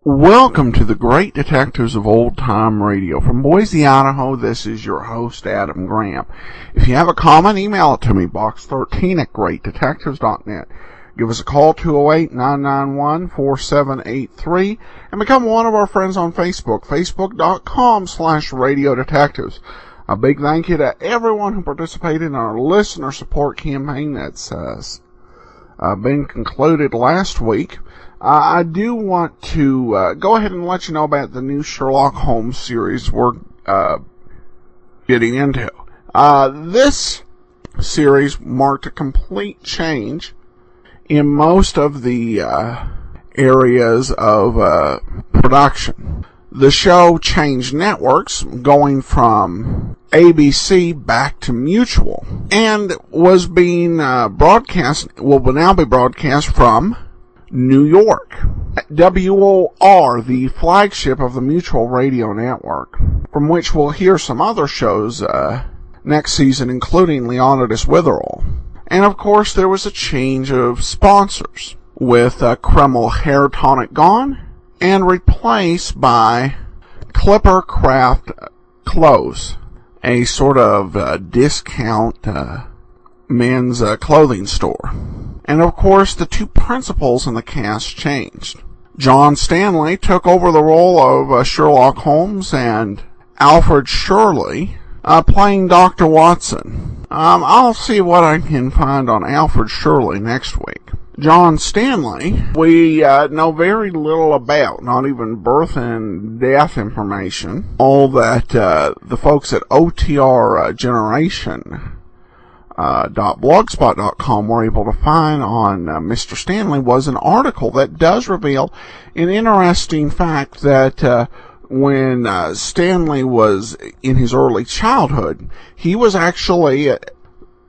Welcome to the Great Detectives of Old Time Radio. From Boise, Idaho, this is your host, Adam Graham. If you have a comment, email it to me, box13 at greatdetectives.net. Give us a call, 208-991-4783, and become one of our friends on Facebook, facebook.com/Radio Detectives. A big thank you to everyone who participated in our listener support campaign that's been concluded last week. I do want to go ahead and let you know about the new Sherlock Holmes series we're getting into. This series marked a complete change in most of the areas of production. The show changed networks, going from ABC back to Mutual, and was being will now be broadcast from New York. WOR, the flagship of the Mutual Radio Network, from which we'll hear some other shows next season, including Leonidas Witherall. And of course, there was a change of sponsors, with Kreml Hair Tonic gone and replaced by Clipper Craft Clothes, a sort of discount men's clothing store. And of course, the two principals in the cast changed. John Stanley took over the role of Sherlock Holmes, and Alfred Shirley playing Dr. Watson. I'll see what I can find on Alfred Shirley next week. John Stanley, we know very little about, not even birth and death information. All that the folks at OTR Generation .blogspot.com were able to find on Mr. Stanley was an article that does reveal an interesting fact that when Stanley was in his early childhood, he was actually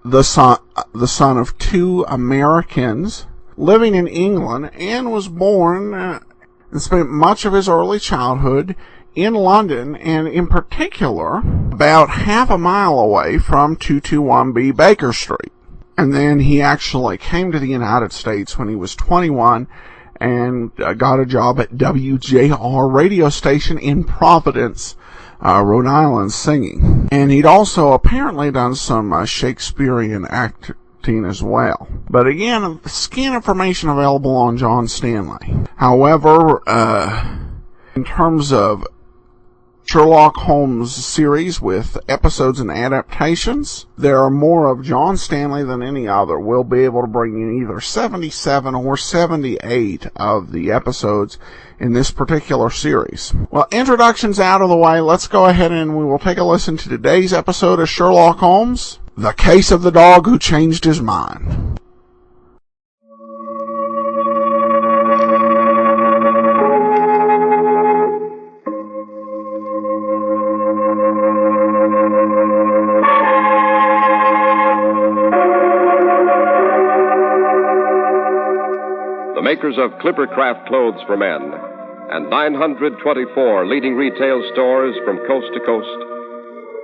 the son of two Americans living in England, and was born and spent much of his early childhood in London, and in particular about half a mile away from 221B Baker Street. And then he actually came to the United States when he was 21 and got a job at WJR radio station in Providence, Rhode Island, singing. And he'd also apparently done some Shakespearean acting as well. But again, scant information available on John Stanley. However, in terms of Sherlock Holmes series with episodes and adaptations, there are more of John Stanley than any other. We'll be able to bring you either 77 or 78 of the episodes in this particular series. Well, introductions out of the way, let's go ahead and we will take a listen to today's episode of Sherlock Holmes, The Case of the Dog Who Changed His Mind. Makers of Clippercraft Clothes for Men and 924 leading retail stores from coast to coast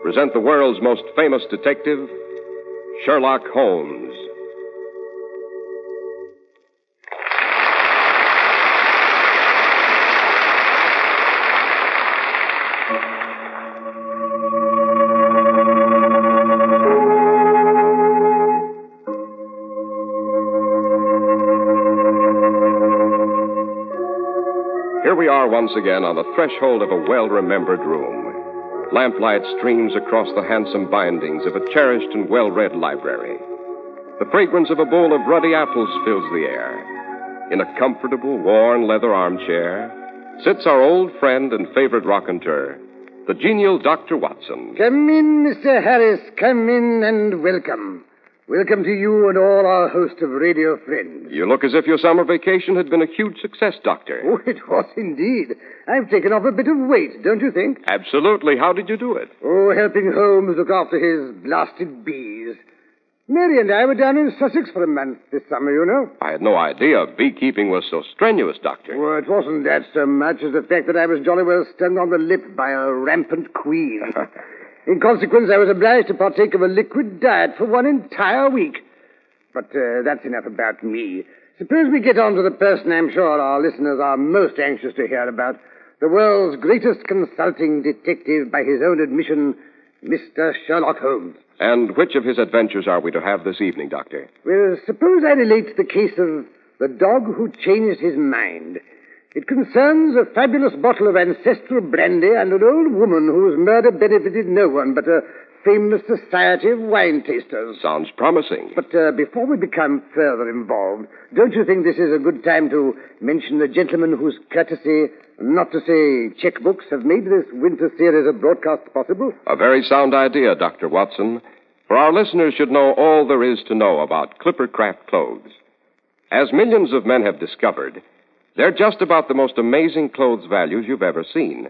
present the world's most famous detective, Sherlock Holmes. Here we are once again on the threshold of a well-remembered room. Lamplight streams across the handsome bindings of a cherished and well-read library. The fragrance of a bowl of ruddy apples fills the air. In a comfortable, worn leather armchair sits our old friend and favorite raconteur, the genial Dr. Watson. Come in, Mr. Harris. Come in and welcome. Welcome to you and all our host of radio friends. You look as if your summer vacation had been a huge success, Doctor. Oh, it was indeed. I've taken off a bit of weight, don't you think? Absolutely. How did you do it? Oh, helping Holmes look after his blasted bees. Mary and I were down in Sussex for a month this summer, you know. I had no idea beekeeping was so strenuous, Doctor. Well, it wasn't that so much as the fact that I was jolly well stung on the lip by a rampant queen. In consequence, I was obliged to partake of a liquid diet for one entire week. But that's enough about me. Suppose we get on to the person I'm sure our listeners are most anxious to hear about. The world's greatest consulting detective by his own admission, Mr. Sherlock Holmes. And which of his adventures are we to have this evening, Doctor? Well, suppose I relate the case of the dog who changed his mind. It concerns a fabulous bottle of ancestral brandy and an old woman whose murder benefited no one but a famous society of wine tasters. Sounds promising. But before we become further involved, don't you think this is a good time to mention the gentleman whose courtesy, not to say checkbooks, have made this winter series of broadcasts possible? A very sound idea, Dr. Watson. For our listeners should know all there is to know about Clippercraft clothes. As millions of men have discovered, they're just about the most amazing clothes values you've ever seen.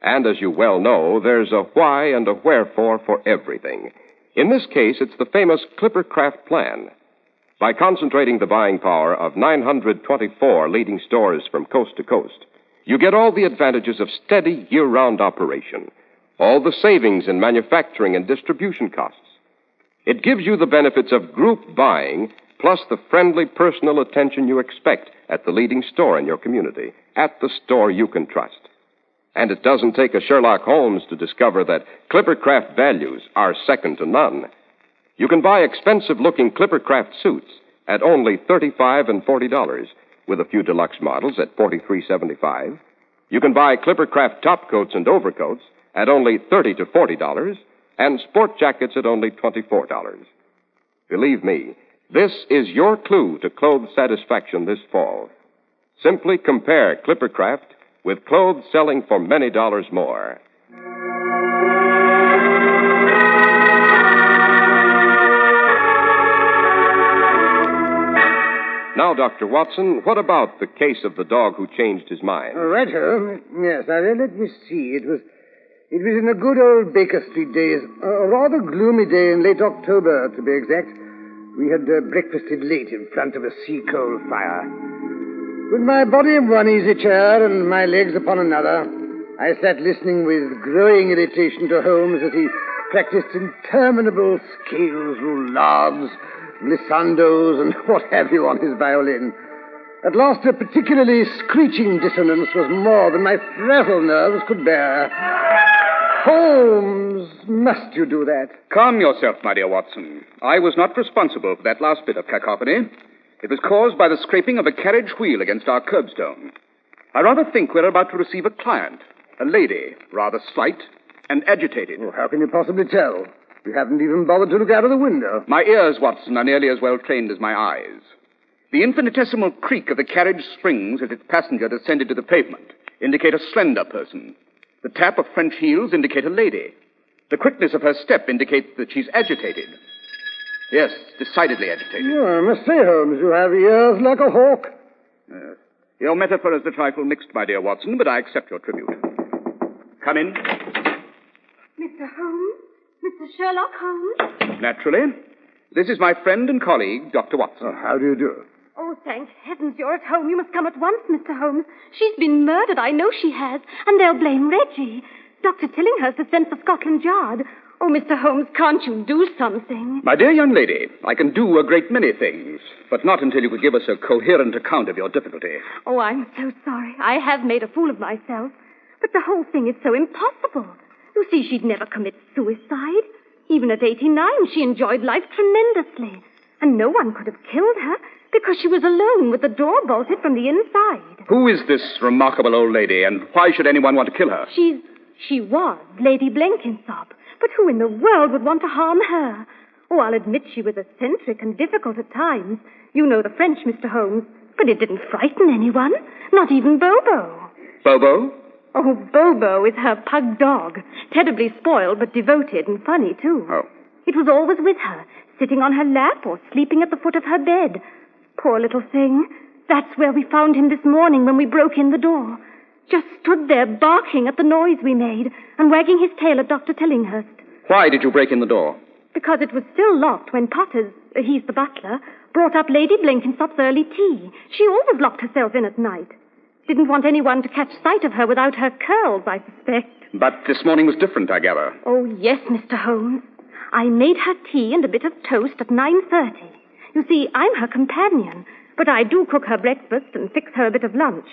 And as you well know, there's a why and a wherefore for everything. In this case, it's the famous Clippercraft plan. By concentrating the buying power of 924 leading stores from coast to coast, you get all the advantages of steady year-round operation, all the savings in manufacturing and distribution costs. It gives you the benefits of group buying, plus the friendly personal attention you expect at the leading store in your community, at the store you can trust. And it doesn't take a Sherlock Holmes to discover that Clippercraft values are second to none. You can buy expensive-looking Clippercraft suits at only $35 and $40, with a few deluxe models at $43.75. You can buy Clippercraft topcoats and overcoats at only $30 to $40, and sport jackets at only $24. Believe me, this is your clue to clothes satisfaction this fall. Simply compare Clippercraft with clothes selling for many dollars more. Now, Dr. Watson, what about the case of the dog who changed his mind? Righto. Yes, now let me see. It was in the good old Baker Street days. A rather gloomy day in late October, to be exact. We had breakfasted late in front of a sea-coal fire. With my body in one easy chair and my legs upon another, I sat listening with growing irritation to Holmes as he practiced interminable scales, roulades, glissandos, and what have you on his violin. At last, a particularly screeching dissonance was more than my frazzled nerves could bear. Holmes, must you do that? Calm yourself, my dear Watson. I was not responsible for that last bit of cacophony. It was caused by the scraping of a carriage wheel against our curbstone. I rather think we're about to receive a client, a lady, rather slight and agitated. Oh, how can you possibly tell? You haven't even bothered to look out of the window. My ears, Watson, are nearly as well trained as my eyes. The infinitesimal creak of the carriage springs as its passenger descended to the pavement indicate a slender person. The tap of French heels indicate a lady. The quickness of her step indicates that she's agitated. Yes, decidedly agitated. Oh, I must say, Holmes, you have ears like a hawk. Your metaphor is a trifle mixed, my dear Watson, but I accept your tribute. Come in. Mr. Holmes? Mr. Sherlock Holmes? Naturally. This is my friend and colleague, Dr. Watson. Oh, how do you do? Oh, thank heavens you're at home. You must come at once, Mr. Holmes. She's been murdered, I know she has, and they'll blame Reggie. Dr. Tillinghurst has sent for Scotland Yard. Oh, Mr. Holmes, can't you do something? My dear young lady, I can do a great many things, but not until you could give us a coherent account of your difficulty. Oh, I'm so sorry. I have made a fool of myself. But the whole thing is so impossible. You see, she'd never commit suicide. Even at 89, she enjoyed life tremendously. And no one could have killed her because she was alone with the door bolted from the inside. Who is this remarkable old lady, and why should anyone want to kill her? She was Lady Blenkinsop. But who in the world would want to harm her? Oh, I'll admit she was eccentric and difficult at times. You know the French, Mr. Holmes. But it didn't frighten anyone. Not even Bobo. Bobo? Oh, Bobo is her pug dog. Terribly spoiled, but devoted and funny, too. Oh. It was always with her, sitting on her lap or sleeping at the foot of her bed. Poor little thing. That's where we found him this morning when we broke in the door. Just stood there barking at the noise we made and wagging his tail at Dr. Tillinghurst. Why did you break in the door? Because it was still locked when Potters, he's the butler, brought up Lady Blenkinsop's early tea. She always locked herself in at night. Didn't want anyone to catch sight of her without her curls, I suspect. But this morning was different, I gather. Oh, yes, Mr. Holmes. I made her tea and a bit of toast at 9:30. You see, I'm her companion, but I do cook her breakfast and fix her a bit of lunch.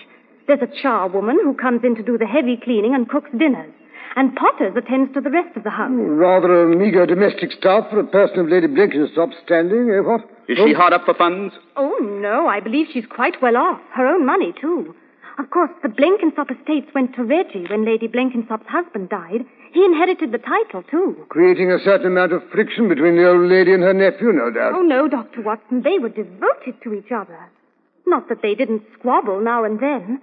There's a charwoman who comes in to do the heavy cleaning and cooks dinners. And Potters attends to the rest of the house. Rather a meagre domestic staff for a person of Lady Blenkinsop's standing, eh, what? Is she hard up for funds? Oh, no, I believe she's quite well off. Her own money, too. Of course, the Blenkinsop estates went to Reggie when Lady Blenkinsop's husband died. He inherited the title, too. Creating a certain amount of friction between the old lady and her nephew, no doubt. Oh, no, Dr. Watson. They were devoted to each other. Not that they didn't squabble now and then.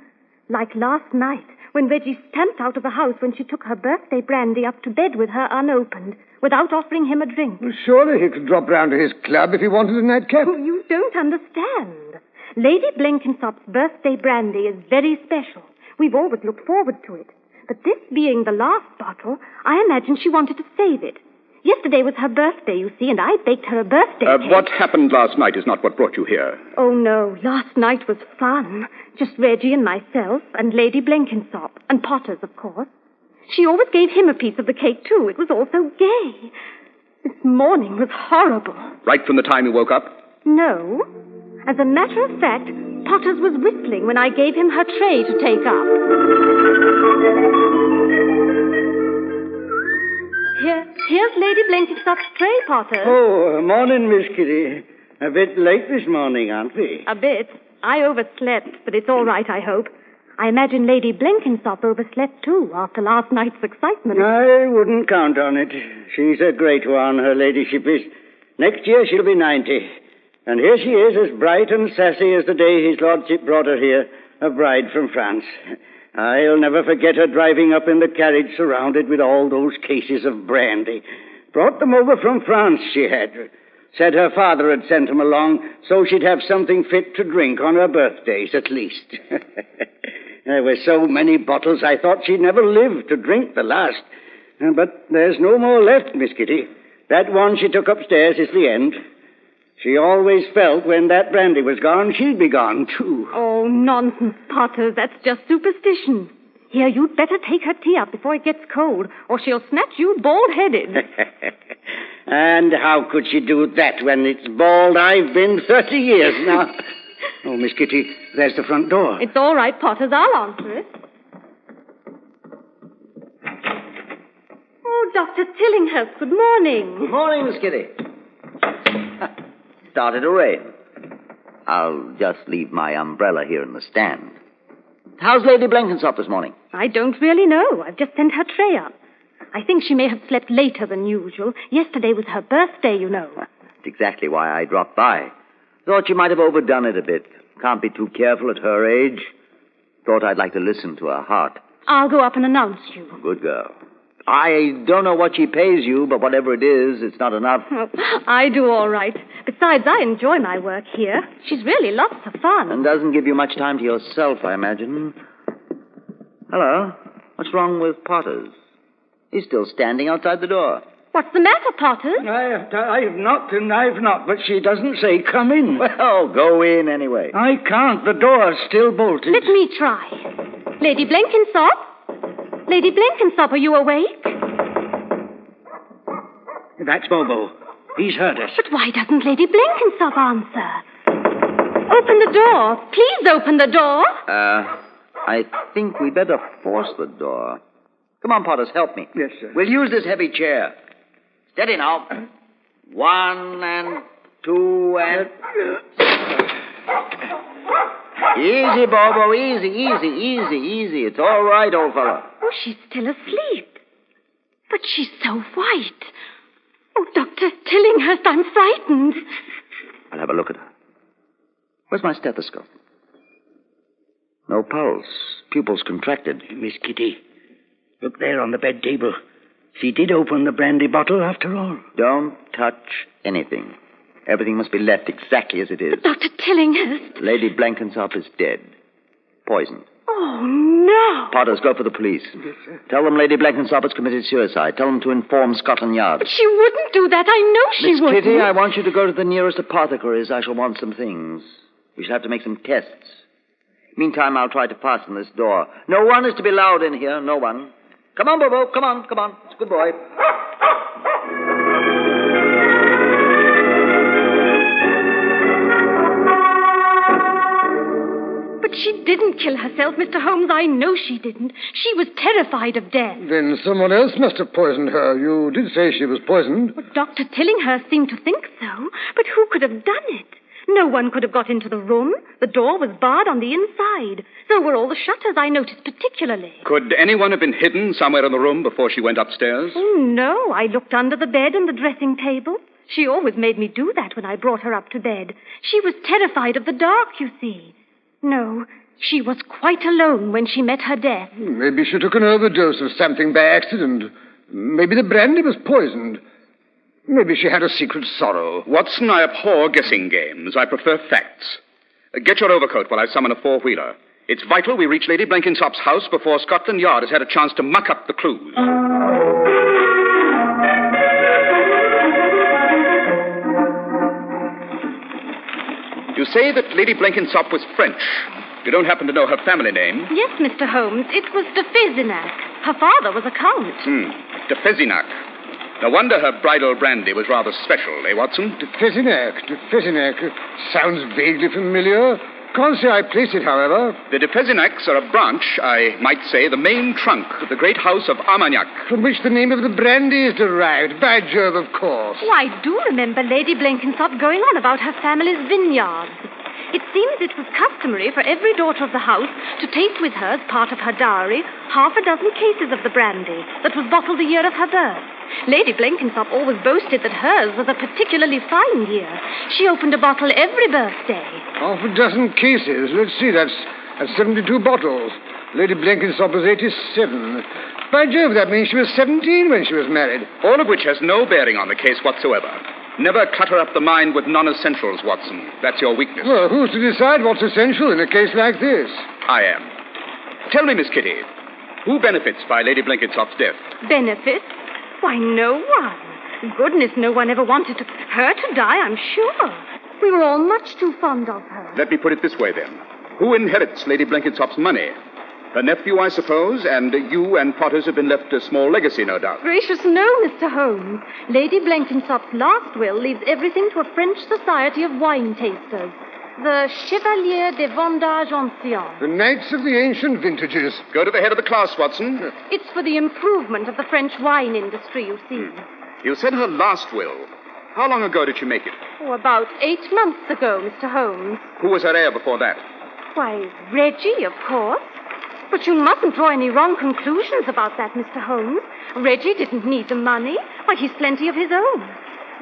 Like last night, when Reggie stamped out of the house when she took her birthday brandy up to bed with her unopened, without offering him a drink. Well, surely he could drop round to his club if he wanted a nightcap. Oh, you don't understand. Lady Blenkinsop's birthday brandy is very special. We've always looked forward to it. But this being the last bottle, I imagine she wanted to save it. Yesterday was her birthday, you see, and I baked her a birthday cake. What happened last night is not what brought you here. Oh, no. Last night was fun. Just Reggie and myself and Lady Blenkinsop and Potters, of course. She always gave him a piece of the cake, too. It was all so gay. This morning was horrible. Right from the time you woke up? No. As a matter of fact, Potters was whistling when I gave him her tray to take up. Here's Lady Blenkinsop's tray, Potter. Oh, morning, Miss Kitty. A bit late this morning, aren't we? A bit. I overslept, but it's all right, I hope. I imagine Lady Blenkinsop overslept, too, after last night's excitement. I wouldn't count on it. She's a great one, her ladyship is. Next year she'll be 90. And here she is, as bright and sassy as the day his lordship brought her here, a bride from France. I'll never forget her driving up in the carriage surrounded with all those cases of brandy. Brought them over from France, she had. Said her father had sent them along so she'd have something fit to drink on her birthdays, at least. There were so many bottles I thought she'd never live to drink the last. But there's no more left, Miss Kitty. That one she took upstairs is the end. She always felt when that brandy was gone, she'd be gone, too. Oh, nonsense, Potters. That's just superstition. Here, you'd better take her tea up before it gets cold, or she'll snatch you bald-headed. And how could she do that when it's bald I've been 30 years now? Oh, Miss Kitty, there's the front door. It's all right, Potters. I'll answer it. Oh, Dr. Tillinghurst, good morning. Good morning, Miss Kitty. Started to rain. I'll just leave my umbrella here in the stand. How's Lady Blenkinsop this morning? I don't really know. I've just sent her tray up. I think she may have slept later than usual. Yesterday was her birthday, you know. That's exactly why I dropped by. Thought you might have overdone it a bit. Can't be too careful at her age. Thought I'd like to listen to her heart. I'll go up and announce you. Good girl. I don't know what she pays you, but whatever it is, it's not enough. Oh, I do all right. Besides, I enjoy my work here. She's really lots of fun. And doesn't give you much time to yourself, I imagine. Hello. What's wrong with Potters? He's still standing outside the door. What's the matter, Potters? I've knocked, but she doesn't say come in. Well, go in anyway. I can't. The door's still bolted. Let me try. Lady Blenkinsop? Lady Blenkinsop, are you awake? That's Bobo. He's heard us. But why doesn't Lady Blenkinsop answer? Open the door. Please open the door. I think we better force the door. Come on, Potters, help me. Yes, sir. We'll use this heavy chair. Steady now. 1 and 2 and... Easy, Bobo, easy. It's all right, old fellow. Oh, she's still asleep. But she's so white. Oh, Dr. Tillinghurst, I'm frightened. I'll have a look at her. Where's my stethoscope? No pulse. Pupils contracted. Miss Kitty, look there on the bed table. She did open the brandy bottle, after all. Don't touch anything. Everything must be left exactly as it is. Dr. Tillinghurst. Lady Blenkinsop is dead. Poisoned. Oh, no. Potters, go for the police. Yes, sir. Tell them Lady Blenkinsop has committed suicide. Tell them to inform Scotland Yard. But she wouldn't do that. I know she Miss wouldn't. Kitty, I want you to go to the nearest apothecary's. I shall want some things. We shall have to make some tests. Meantime, I'll try to fasten this door. No one is to be allowed in here. No one. Come on, Bobo. Come on. It's a good boy. But she didn't kill herself, Mr. Holmes. I know she didn't. She was terrified of death. Then someone else must have poisoned her. You did say she was poisoned. Well, Dr. Tillinghurst seemed to think so. But who could have done it? No one could have got into the room. The door was barred on the inside. So were all the shutters, I noticed particularly. Could anyone have been hidden somewhere in the room before she went upstairs? Oh, no. I looked under the bed and the dressing table. She always made me do that when I brought her up to bed. She was terrified of the dark, you see. No, she was quite alone when she met her death. Maybe she took an overdose of something by accident. Maybe the brandy was poisoned. Maybe she had a secret sorrow. Watson, I abhor guessing games. I prefer facts. Get your overcoat while I summon a four-wheeler. It's vital we reach Lady Blenkinsop's house before Scotland Yard has had a chance to muck up the clues. You say that Lady Blenkinsop was French. You don't happen to know her family name? Yes, Mr. Holmes. It was de Fezinac. Her father was a count. De Fezinac. No wonder her bridal brandy was rather special, eh, Watson? De Fezinac. Sounds vaguely familiar. Can't say I place it, however. The de Fezinacs are a branch, I might say, the main trunk of the great house of Armagnac. From which the name of the brandy is derived. By Jove, of course. Oh, I do remember Lady Blenkinsop going on about her family's vineyards. It seems it was customary for every daughter of the house to take with her, as part of her dowry, 6 cases of the brandy that was bottled the year of her birth. Lady Blenkinsop always boasted that hers was a particularly fine year. She opened a bottle every birthday. 6 cases. Let's see, that's 72 bottles. Lady Blenkinsop was 87. By Jove, that means she was 17 when she was married. All of which has no bearing on the case whatsoever. Never clutter up the mind with non-essentials, Watson. That's your weakness. Well, who's to decide what's essential in a case like this? I am. Tell me, Miss Kitty, who benefits by Lady Blenkinsop's death? Benefits? Why, no one. Goodness, no one ever wanted her to die, I'm sure. We were all much too fond of her. Let me put it this way, then. Who inherits Lady Blenkinsop's money? Her nephew, I suppose, and you and Potters have been left a small legacy, no doubt. Gracious, no, Mr. Holmes. Lady Blenkinsop's last will leaves everything to a French society of wine tasters. The Chevalier des Vendages Anciens. The Knights of the Ancient Vintages. Go to the head of the class, Watson. It's for the improvement of the French wine industry, you see. You said her last will. How long ago did she make it? Oh, about 8 months ago, Mr. Holmes. Who was her heir before that? Why, Reggie, of course. But you mustn't draw any wrong conclusions about that, Mr. Holmes. Reggie didn't need the money. Why, he's plenty of his own.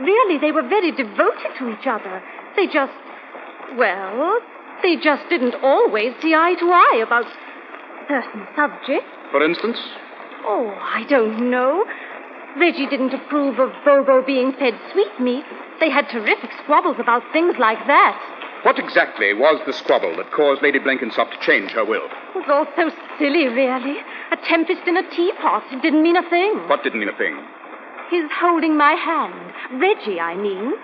Really, they were very devoted to each other. They just didn't always see eye to eye about certain subjects. For instance? Oh, I don't know. Reggie didn't approve of Bobo being fed sweetmeats. They had terrific squabbles about things like that. What exactly was the squabble that caused Lady Blenkinsop to change her will? It was all so silly, really. A tempest in a teapot. It didn't mean a thing. What didn't mean a thing? His holding my hand. Reggie, I mean.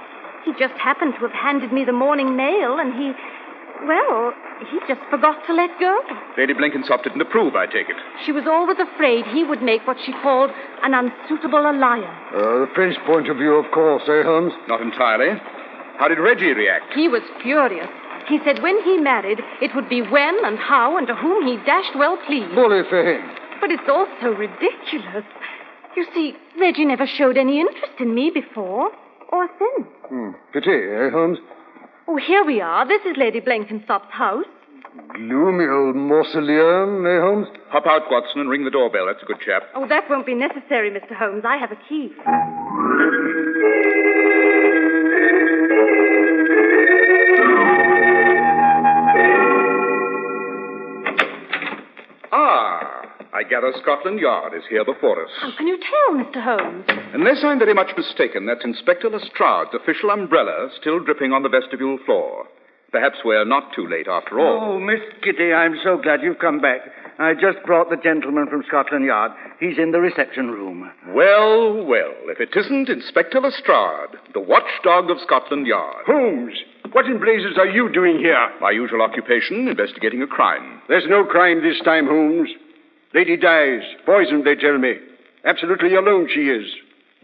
He just happened to have handed me the morning mail, and he just forgot to let go. Lady Blenkinsop didn't approve, I take it. She was always afraid he would make what she called an unsuitable alliance. The French point of view, of course, eh, Holmes? Not entirely. How did Reggie react? He was furious. He said when he married, it would be when and how and to whom he dashed well pleased. Bully for him. But it's all so ridiculous. You see, Reggie never showed any interest in me before or since. Pity, eh, Holmes? Oh, here we are. This is Lady Blenkinsop's house. Gloomy old mausoleum, eh, Holmes? Hop out, Watson, and ring the doorbell. That's a good chap. Oh, that won't be necessary, Mr. Holmes. I have a key. I gather Scotland Yard is here before us. How can you tell, Mr. Holmes? Unless I'm very much mistaken, that's Inspector Lestrade's official umbrella still dripping on the vestibule floor. Perhaps we're not too late after all. Oh, Miss Kitty, I'm so glad you've come back. I just brought the gentleman from Scotland Yard. He's in the reception room. Well, well, if it isn't Inspector Lestrade, the watchdog of Scotland Yard. Holmes, what in blazes are you doing here? My usual occupation, investigating a crime. There's no crime this time, Holmes. Lady dies. Poisoned, they tell me. Absolutely alone she is.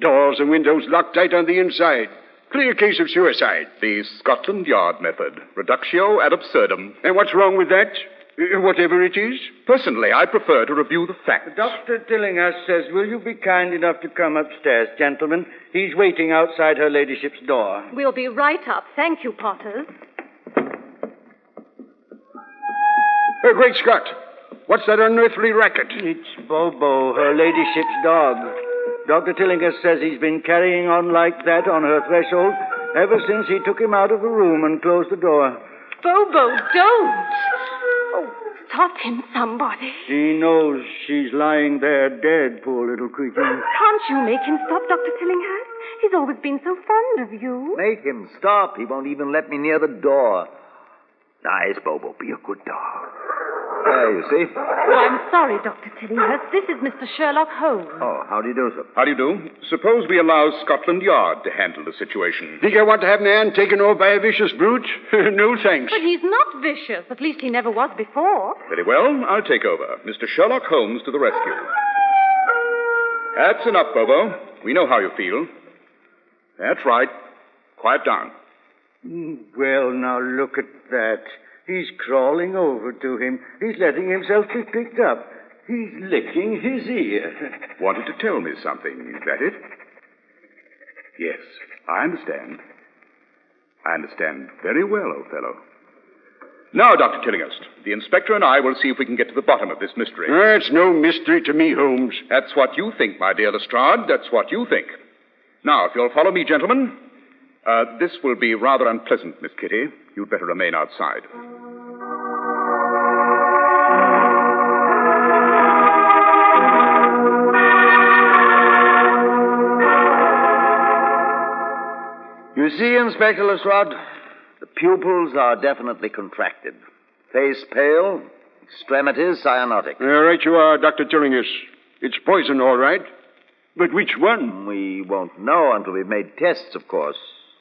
Doors and windows locked tight on the inside. Clear case of suicide. The Scotland Yard method. Reductio ad absurdum. And what's wrong with that? Whatever it is? Personally, I prefer to review the facts. Dr. Tillinghurst says, will you be kind enough to come upstairs, gentlemen? He's waiting outside her ladyship's door. We'll be right up. Thank you, Potters. Great Scott! What's that unearthly racket? It's Bobo, her ladyship's dog. Dr. Tillinghurst says he's been carrying on like that on her threshold ever since he took him out of the room and closed the door. Bobo, don't! Oh, stop him, somebody. He knows she's lying there dead, poor little creature. Can't you make him stop, Dr. Tillinghurst? He's always been so fond of you. Make him stop. He won't even let me near the door. Nice, Bobo. Be a good dog. There, you see. Oh, I'm sorry, Dr. Tillinghurst. This is Mr. Sherlock Holmes. Oh, how do you do, sir? How do you do? Suppose we allow Scotland Yard to handle the situation. Think I want to have my hand taken over by a vicious brute? No, thanks. But he's not vicious. At least he never was before. Very well, I'll take over. Mr. Sherlock Holmes to the rescue. That's enough, Bobo. We know how you feel. That's right. Quiet down. Well, now look at that. He's crawling over to him. He's letting himself be picked up. He's licking his ear. Wanted to tell me something, is that it? Yes, I understand. I understand very well, old fellow. Now, Dr. Tillinghurst, the inspector and I will see if we can get to the bottom of this mystery. It's no mystery to me, Holmes. That's what you think, my dear Lestrade. That's what you think. Now, if you'll follow me, gentlemen. This will be rather unpleasant, Miss Kitty. You'd better remain outside. You see, Inspector Lestrade, the pupils are definitely contracted. Face pale, extremities cyanotic. Right you are, Dr. Tillinghurst. It's poison, all right. But which one? We won't know until we've made tests, of course.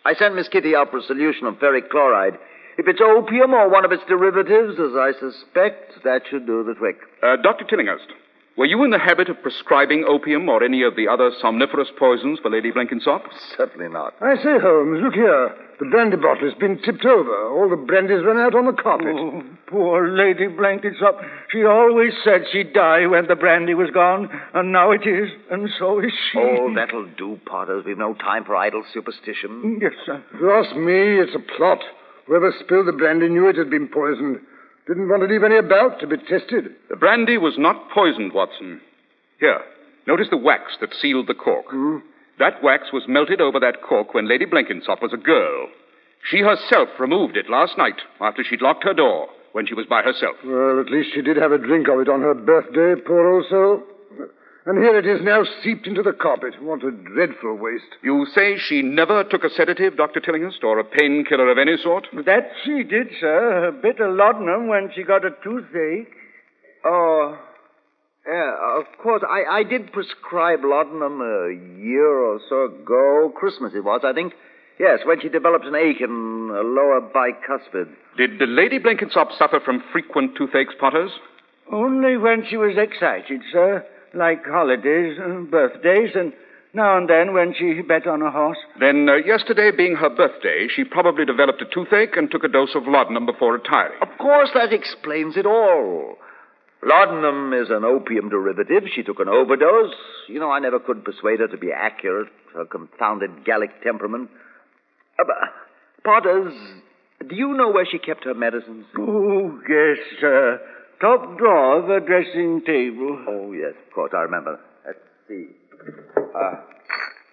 I sent Miss Kitty out for a solution of ferric chloride. If it's opium or one of its derivatives, as I suspect, that should do the trick. Dr. Tillinghurst, were you in the habit of prescribing opium or any of the other somniferous poisons for Lady Blenkinsop? Certainly not. I say, Holmes, look here. The brandy bottle has been tipped over. All the brandy's run out on the carpet. Oh, poor Lady Blenkinsop. She always said she'd die when the brandy was gone, and now it is, and so is she. Oh, that'll do, Potters. We've no time for idle superstition. Yes, sir. If you ask me, it's a plot. Whoever spilled the brandy knew it had been poisoned. Didn't want to leave any about to be tested. The brandy was not poisoned, Watson. Here, notice the wax that sealed the cork. That wax was melted over that cork when Lady Blenkinsop was a girl. She herself removed it last night after she'd locked her door when she was by herself. Well, at least she did have a drink of it on her birthday, poor old soul. And here it is now seeped into the carpet. What a dreadful waste. You say she never took a sedative, Dr. Tillinghurst, or a painkiller of any sort? That she did, sir. A bit of laudanum when she got a toothache. Oh, yeah, of course. I did prescribe laudanum a year or so ago. Christmas it was, I think. Yes, when she developed an ache in a lower bicuspid. Did Lady Blenkinsop suffer from frequent toothaches, Potters? Only when she was excited, sir. Like holidays, birthdays, and now and then when she bet on a horse. Then yesterday being her birthday, she probably developed a toothache and took a dose of laudanum before retiring. Of course, that explains it all. Laudanum is an opium derivative. She took an overdose. You know, I never could persuade her to be accurate. Her confounded Gallic temperament. Potters, do you know where she kept her medicines? Oh, yes, sir. Top drawer of her dressing table. Oh, yes, of course, I remember. Let's see.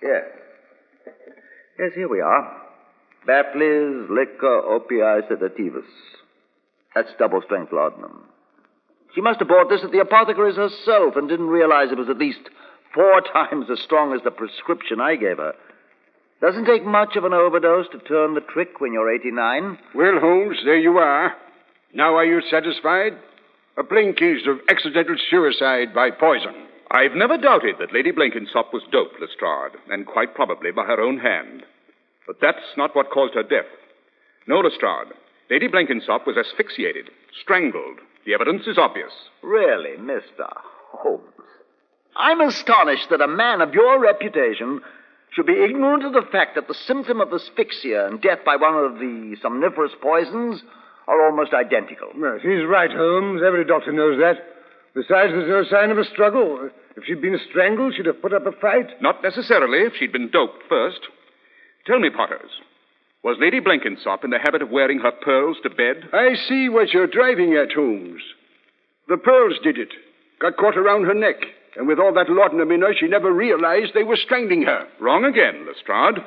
Yes. Yes, here we are. Batley's Liquor Opii Sedativus. That's double-strength laudanum. She must have bought this at the apothecary's herself and didn't realize it was at least 4 times as strong as the prescription I gave her. Doesn't take much of an overdose to turn the trick when you're 89. Well, Holmes, there you are. Now are you satisfied? A plain case of accidental suicide by poison. I've never doubted that Lady Blenkinsop was doped, Lestrade, and quite probably by her own hand. But that's not what caused her death. No, Lestrade. Lady Blenkinsop was asphyxiated, strangled. The evidence is obvious. Really, Mr. Holmes? I'm astonished that a man of your reputation should be ignorant of the fact that the symptom of asphyxia and death by one of the somniferous poisons are almost identical. Yes, he's right, Holmes. Every doctor knows that. Besides, there's no sign of a struggle. If she'd been strangled, she'd have put up a fight. Not necessarily if she'd been doped first. Tell me, Potters, was Lady Blenkinsop in the habit of wearing her pearls to bed? I see what you're driving at, Holmes. The pearls did it. Got caught around her neck. And with all that laudanum in her, she never realized they were strangling her. Wrong again, Lestrade.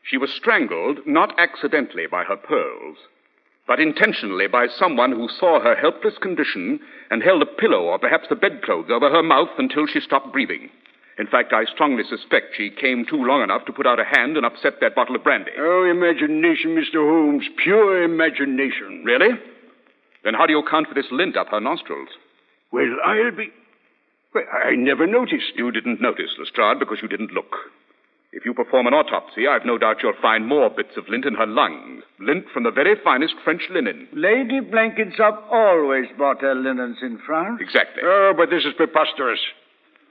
She was strangled not accidentally by her pearls, but intentionally by someone who saw her helpless condition and held a pillow or perhaps the bedclothes over her mouth until she stopped breathing. In fact, I strongly suspect she came too long enough to put out a hand and upset that bottle of brandy. Oh, imagination, Mr. Holmes. Pure imagination. Really? Then how do you account for this lint up her nostrils? Well, Well, I never noticed. You didn't notice, Lestrade, because you didn't look. If you perform an autopsy, I've no doubt you'll find more bits of lint in her lungs. Lint from the very finest French linen. Lady Blenkinsop always bought her linens in France. Exactly. Oh, but this is preposterous.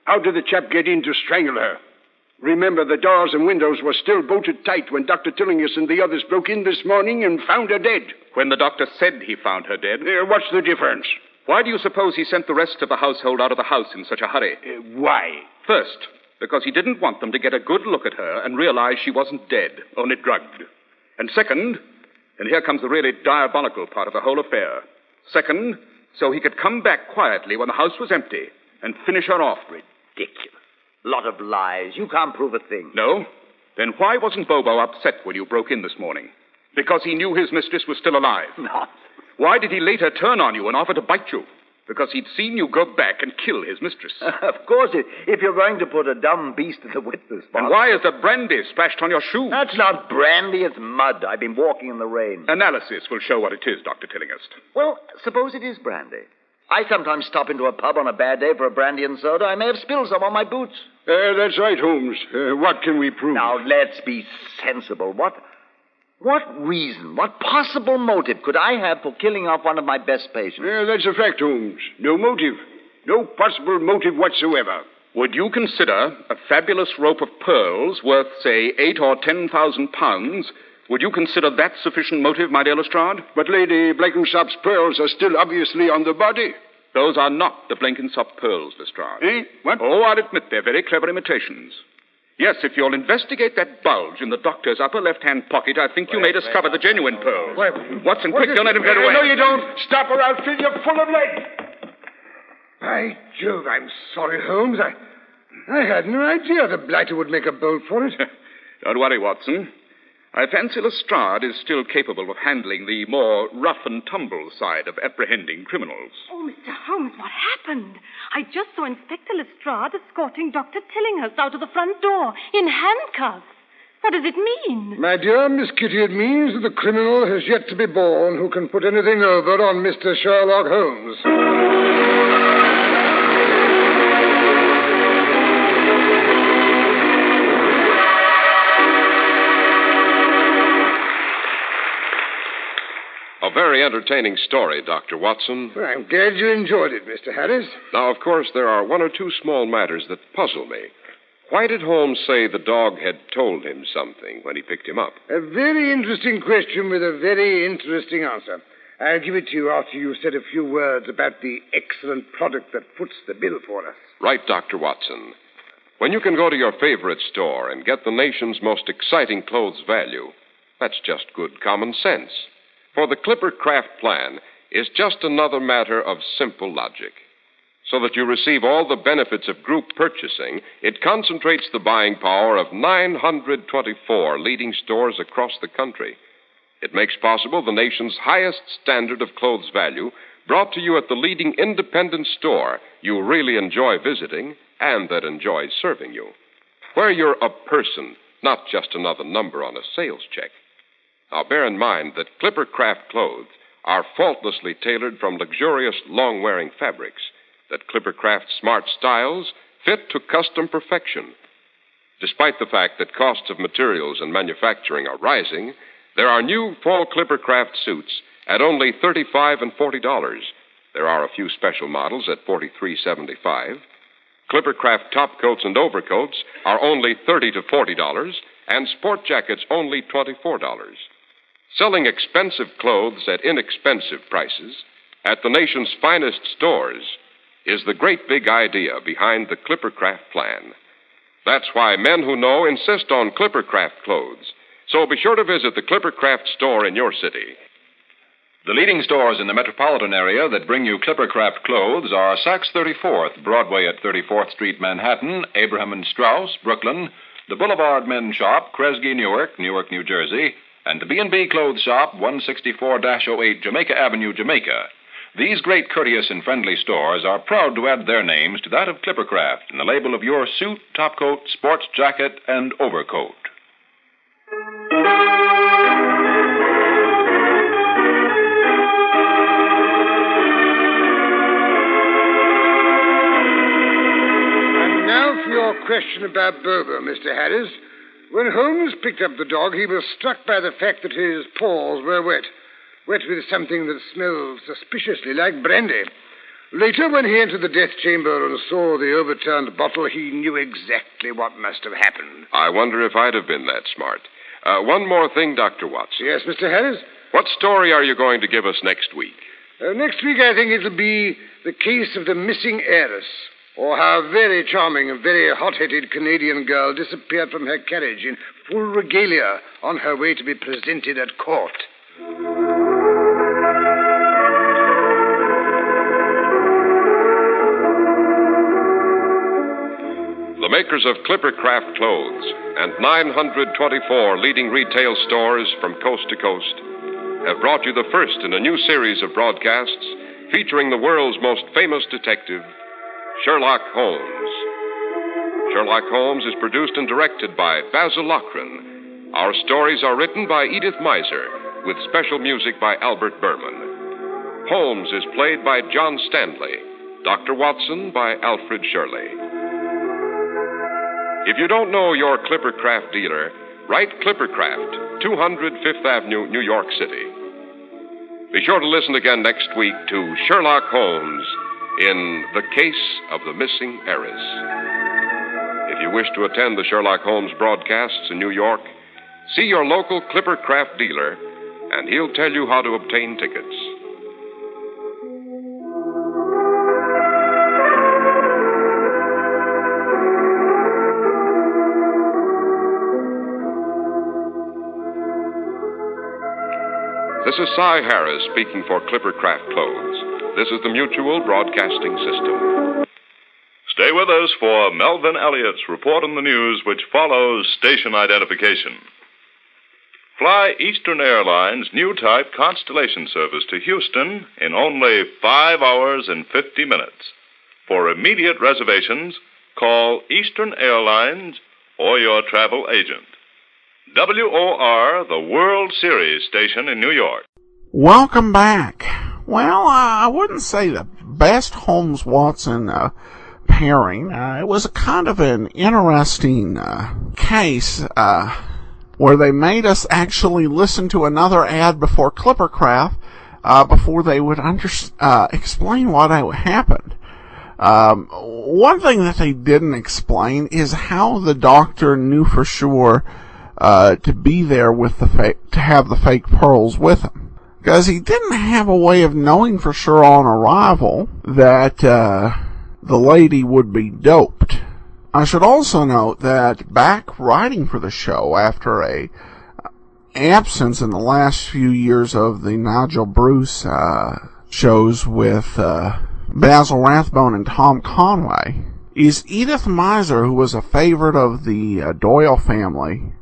How did the chap get in to strangle her? Remember, the doors and windows were still bolted tight when Dr. Tillinghast and the others broke in this morning and found her dead. When the doctor said he found her dead. What's the difference? Why do you suppose he sent the rest of the household out of the house in such a hurry? Why? First, because he didn't want them to get a good look at her and realize she wasn't dead, only drugged. And second, and here comes the really diabolical part of the whole affair. Second, so he could come back quietly when the house was empty and finish her off. Ridiculous. Lot of lies. You can't prove a thing. No? Then why wasn't Bobo upset when you broke in this morning? Because he knew his mistress was still alive. No. Why did he later turn on you and offer to bite you? Because he'd seen you go back and kill his mistress. Of course, if you're going to put a dumb beast in the witness box. And why is there brandy splashed on your shoe? That's not brandy, it's mud. I've been walking in the rain. Analysis will show what it is, Dr. Tillinghast. Well, suppose it is brandy. I sometimes stop into a pub on a bad day for a brandy and soda. I may have spilled some on my boots. That's right, Holmes. What can we prove? Now, let's be sensible. What reason, what possible motive could I have for killing off one of my best patients? That's a fact, Holmes. No motive. No possible motive whatsoever. Would you consider a fabulous rope of pearls worth, say, 8 or 10,000 pounds? Would you consider that sufficient motive, my dear Lestrade? But Lady Blenkinsop's pearls are still obviously on the body. Those are not the Blenkinsop pearls, Lestrade. Eh? What? Oh, I'll admit they're very clever imitations. Yes, if you'll investigate that bulge in the doctor's upper left-hand pocket, I think you may discover the genuine pearls. Watson, quick, don't let him get away. No, you don't. Stop or I'll fill you full of lead. By Jove, I'm sorry, Holmes. I had no idea the blighter would make a bolt for it. Don't worry, Watson. I fancy Lestrade is still capable of handling the more rough-and-tumble side of apprehending criminals. Oh, Mr. Holmes, what happened? I just saw Inspector Lestrade escorting Dr. Tillinghast out of the front door in handcuffs. What does it mean? My dear Miss Kitty, it means that the criminal has yet to be born who can put anything over on Mr. Sherlock Holmes. A very entertaining story, Dr. Watson. Well, I'm glad you enjoyed it, Mr. Harris. Now, of course, there are one or two small matters that puzzle me. Why did Holmes say the dog had told him something when he picked him up? A very interesting question with a very interesting answer. I'll give it to you after you've said a few words about the excellent product that foots the bill for us. Right, Dr. Watson. When you can go to your favorite store and get the nation's most exciting clothes value, that's just good common sense. For the Clipper Craft plan is just another matter of simple logic. So that you receive all the benefits of group purchasing, it concentrates the buying power of 924 leading stores across the country. It makes possible the nation's highest standard of clothes value brought to you at the leading independent store you really enjoy visiting and that enjoys serving you, where you're a person, not just another number on a sales check. Now, bear in mind that Clipper Craft clothes are faultlessly tailored from luxurious, long-wearing fabrics, that Clipper Craft smart styles fit to custom perfection. Despite the fact that costs of materials and manufacturing are rising, there are new fall Clipper Craft suits at only $35 and $40. There are a few special models at $43.75. Clipper Craft top coats and overcoats are only $30 to $40, and sport jackets only $24. Selling expensive clothes at inexpensive prices at the nation's finest stores is the great big idea behind the Clipper Craft plan. That's why men who know insist on Clipper Craft clothes. So be sure to visit the Clipper Craft store in your city. The leading stores in the metropolitan area that bring you Clipper Craft clothes are Saks 34th, Broadway at 34th Street, Manhattan, Abraham and Straus, Brooklyn, the Boulevard Men's Shop, Kresge, Newark, New Jersey, and the B&B Clothes Shop, 164-08 Jamaica Avenue, Jamaica. These great, courteous, and friendly stores are proud to add their names to that of Clipper Craft in the label of your suit, topcoat, sports jacket, and overcoat. And now for your question about Bobo, Mr. Harris. When Holmes picked up the dog, he was struck by the fact that his paws were wet with something that smelled suspiciously like brandy. Later, when he entered the death chamber and saw the overturned bottle, he knew exactly what must have happened. I wonder if I'd have been that smart. One more thing, Dr. Watson. Yes, Mr. Harris? What story are you going to give us next week? Next week, I think it'll be the case of the missing heiress, or how a very charming and very hot-headed Canadian girl disappeared from her carriage in full regalia on her way to be presented at court. The makers of Clipper Craft clothes and 924 leading retail stores from coast to coast have brought you the first in a new series of broadcasts featuring the world's most famous detective, Sherlock Holmes. Sherlock Holmes is produced and directed by Basil Lochran. Our stories are written by Edith Meiser, with special music by Albert Berman. Holmes is played by John Stanley, Dr. Watson by Alfred Shirley. If you don't know your Clipper Craft dealer, write Clipper Craft, 200 Fifth Avenue, New York City. Be sure to listen again next week to Sherlock Holmes in The Case of the Missing Heiress. If you wish to attend the Sherlock Holmes broadcasts in New York, see your local Clipper Craft dealer, and he'll tell you how to obtain tickets. This is Cy Harris speaking for Clipper Craft Clothes. This is the Mutual Broadcasting System. Stay with us for Melvin Elliott's report on the news, which follows station identification. Fly Eastern Airlines' new type Constellation service to Houston in only 5 hours and 50 minutes. For immediate reservations, call Eastern Airlines or your travel agent. WOR, the World Series station in New York. Welcome back. Well, I wouldn't say the best Holmes-Watson pairing. It was a kind of an interesting case where they made us actually listen to another ad before Clipper Craft before they would explain what happened. One thing that they didn't explain is how the doctor knew for sure to be there with to have the fake pearls with him. Because he didn't have a way of knowing for sure on arrival that the lady would be doped. I should also note that back writing for the show after a absence in the last few years of the Nigel Bruce shows with Basil Rathbone and Tom Conway, is Edith Meiser, who was a favorite of the Doyle family,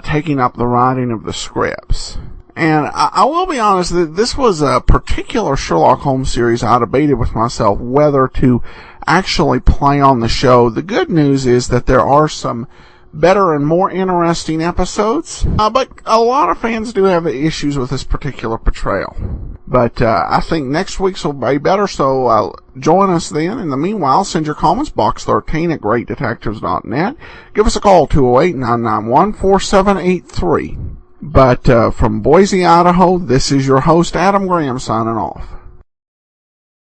taking up the writing of the scripts. And I will be honest that this was a particular Sherlock Holmes series I debated with myself whether to actually play on the show. The good news is that there are some better and more interesting episodes, but a lot of fans do have issues with this particular portrayal. But I think next week's will be better, so join us then. In the meanwhile, send your comments, box13 at greatdetectives.net. Give us a call, 208-991-4783. But from Boise, Idaho, this is your host, Adam Graham, signing off.